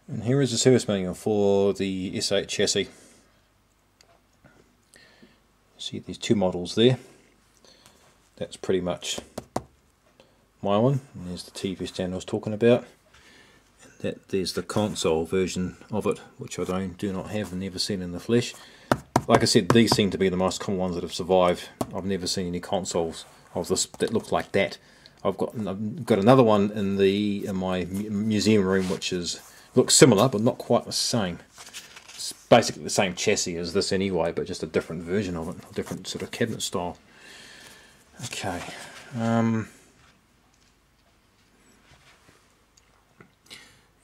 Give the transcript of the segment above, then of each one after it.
And here is the service manual for the S8 chassis. See these two models there. That's pretty much my one, and there's the TV stand I was talking about. And there's the console version of it, which I do not have and never seen in the flesh. Like I said, these seem to be the most common ones that have survived. I've never seen any consoles of this that look like that. I've got another one in my museum room, which looks similar but not quite the same. It's basically the same chassis as this anyway, but just a different version of it, a different sort of cabinet style. Okay. A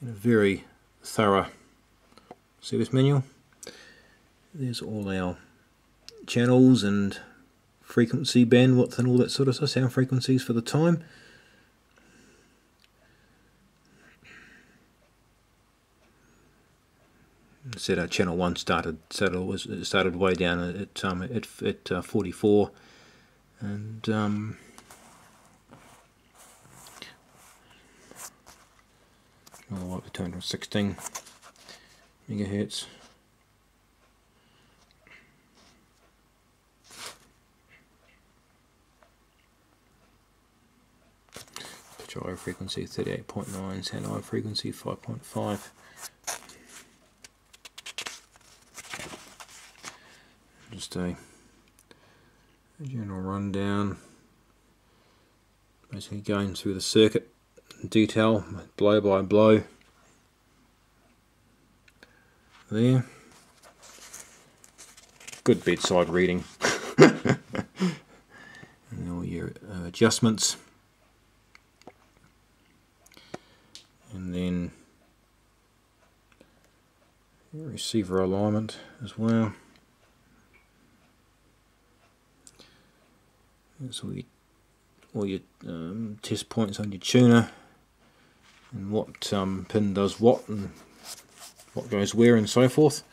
very thorough service manual. There's all our channels and frequency bandwidth and all that sort of stuff, sound frequencies for the time. Said our channel 1 started way down at 44, and all the way up to 216 megahertz. Gyro frequency 38.9, sound eye frequency 5.5. Just a general rundown, basically going through the circuit in detail, blow by blow. There, good bedside reading, and all your adjustments. And then receiver alignment as well. That's all your test points on your tuner, and what pin does what, and what goes where, and so forth.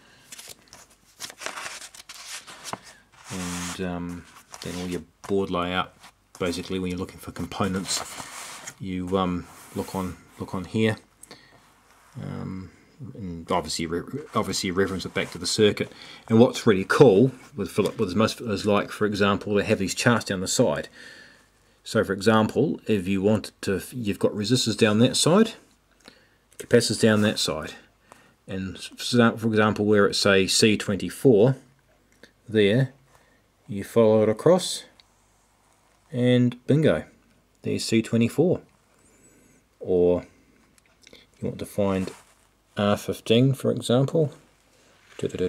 And then all your board layout. Basically, when you're looking for components, you look on here, and obviously reference it back to the circuit. And what's really cool with Philip is like, for example, they have these charts down the side. So for example, if you wanted to, you've got resistors down that side, capacitors down that side, and for example where it's say C24 there, you follow it across and bingo, there's C24. Or you want to find R15, for example, bingo,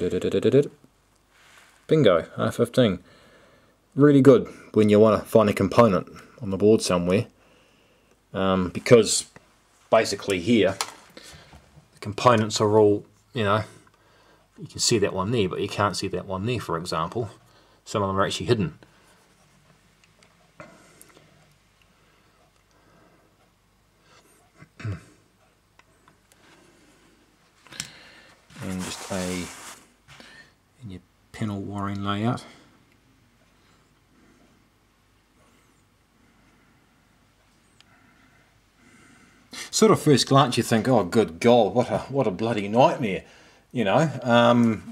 R15. Really good when you want to find a component on the board somewhere, because basically here the components are all, you know, you can see that one there, but you can't see that one there, for example. Some of them are actually hidden. And just in your panel wiring layout. Sort of first glance you think, oh good God, what a bloody nightmare, you know.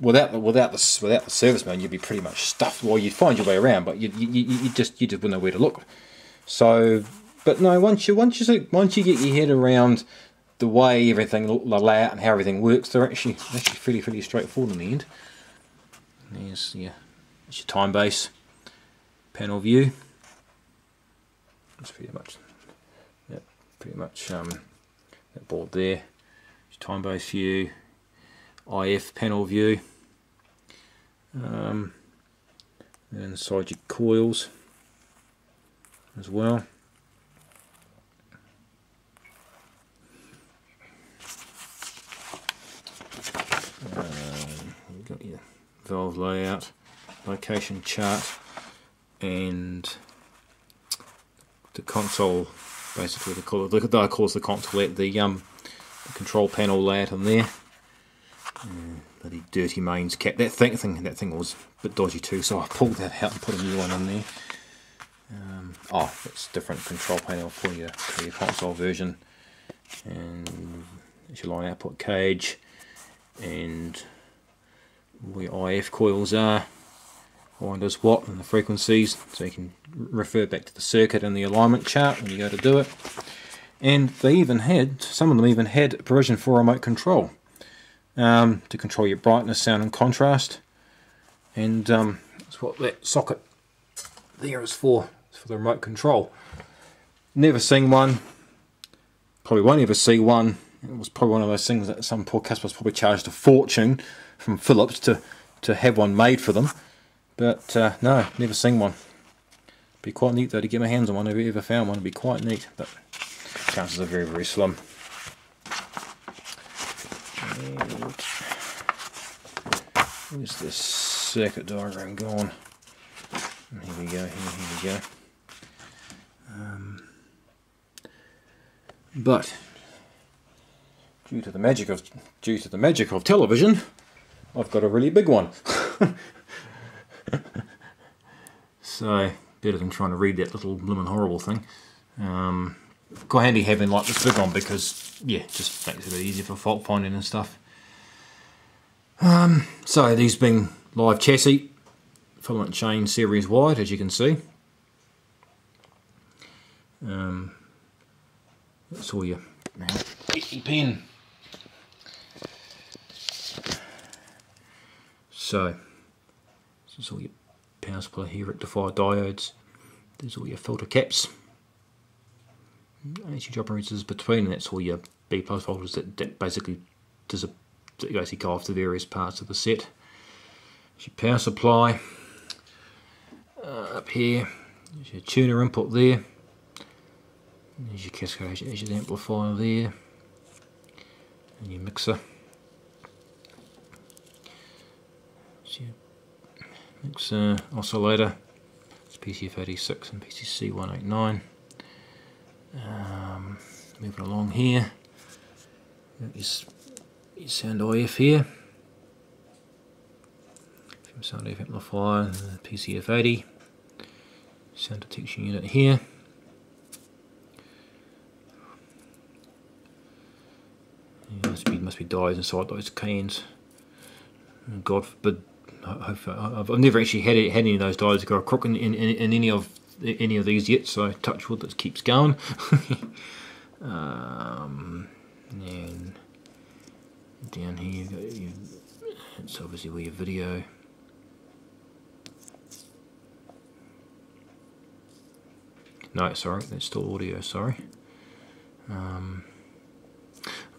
Without the service manual, you'd be pretty much stuffed. Well, you'd find your way around, but you just wouldn't know where to look. So, but no, once you get your head around the way everything, the layout and how everything works, they're actually fairly straightforward in the end. There's your time base panel view. That's pretty much, yep, that board there. Your time base view, IF panel view, and inside your coils as well. You've got your valve layout, location chart, and the console. Basically, I call it the console, the control panel layout in there. Bloody dirty mains cap. That thing was a bit dodgy too, so I pulled that out and put a new one in there. Oh, it's different control panel for your console version, and That's your line output cage, and where IF coils are, wind is what, and the frequencies, so you can refer back to the circuit and the alignment chart when you go to do it. And they even had, some of them even had provision for remote control to control your brightness, sound and contrast. And that's what that socket there is for. It's for the remote control. Never seen one, probably won't ever see one. It was probably one of those things that some poor customers probably charged a fortune from Philips to have one made for them. But no, never seen one. Be quite neat though to get my hands on one. If I ever found one, it'd be quite neat, but chances are very, very slim. And where's this circuit diagram gone? Here we go. Here we go. But due to the magic of television, I've got a really big one. So better than trying to read that little blimmin' horrible thing. Quite handy having like this big one because yeah, just makes it a bit easier for fault finding and stuff. So these being live chassis, filament chain series wide, as you can see. That's all your pen. So this is all your power supply here, rectifier diodes. There's all your filter caps. AC drop resistors between, and that's all your B plus voltages that basically go off to various parts of the set. There's your power supply up here. There's your tuner input there. There's your cascade, there's your amplifier there, and your mixer. There's your mixer oscillator. It's PCF86 and PCC189. Moving along here, your sound IF here, sound IF amplifier, PCF80, sound detection unit here. Must be diodes inside those cans. God forbid. I've never actually had any of those diodes go crook in any of these yet. So touch wood, that keeps going. And down here, it's obviously where your video. No, sorry, that's still audio. Sorry.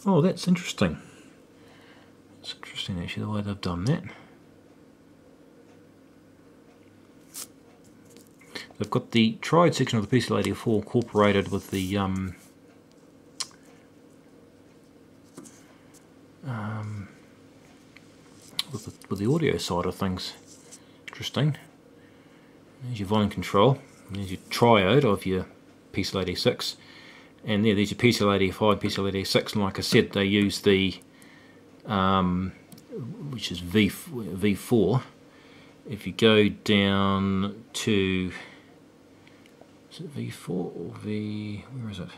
Oh, that's interesting. It's interesting actually the way they've done that. They've got the triode section of the PCL84 incorporated with the with the audio side of things. Interesting. There's your volume control. There's your triode of your PCL86. And there's your PCL85, PCL86, and like I said, they use the which is V4. If you go down to, is it V4 or V? Where is it?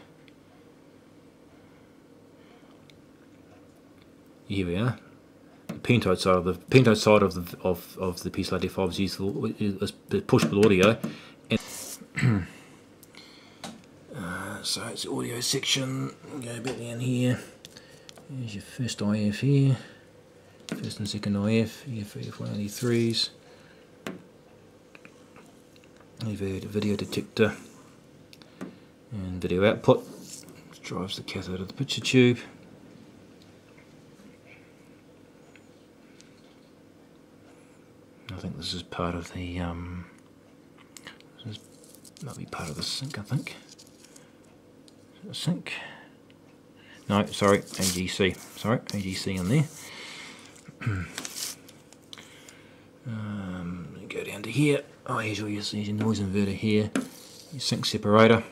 Here we are. The pentode side of the PCL85 is used is push-pull audio. And so it's the audio section. Go a bit down here. There's your first IF here, first and second IF, your 183s, your video detector, and video output, which drives the cathode of the picture tube. I think this is part of the this might be part of the sync, I think. Sync. No, sorry, AGC. Sorry, AGC in there. Go down to here. Oh, here's your noise inverter here. Your sync separator.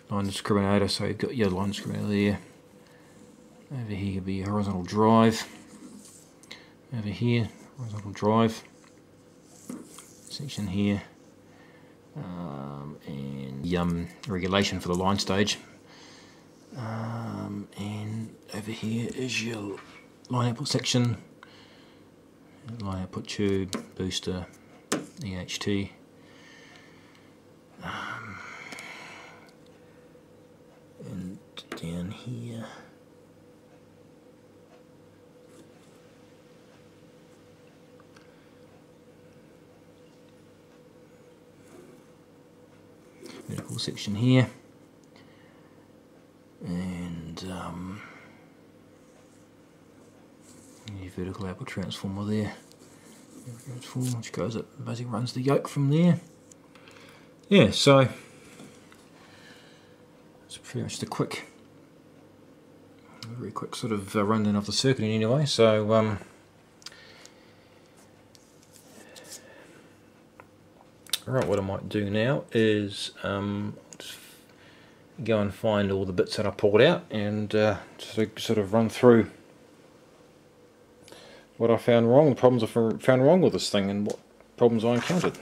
Line discriminator. So you've got your line discriminator there. Over here could be your horizontal drive. Over here, horizontal drive. Section here. And the regulation for the line stage. And over here is your line output section, line output tube, booster, EHT. And down here vertical section here, and your vertical output transformer there, which goes up, basically runs the yoke from there. Yeah, so it's pretty much a very quick sort of rundown of the circuit anyway. So right, what I might do now is just go and find all the bits that I pulled out and sort of run through what I found wrong, the problems I found wrong with this thing, and what problems I encountered.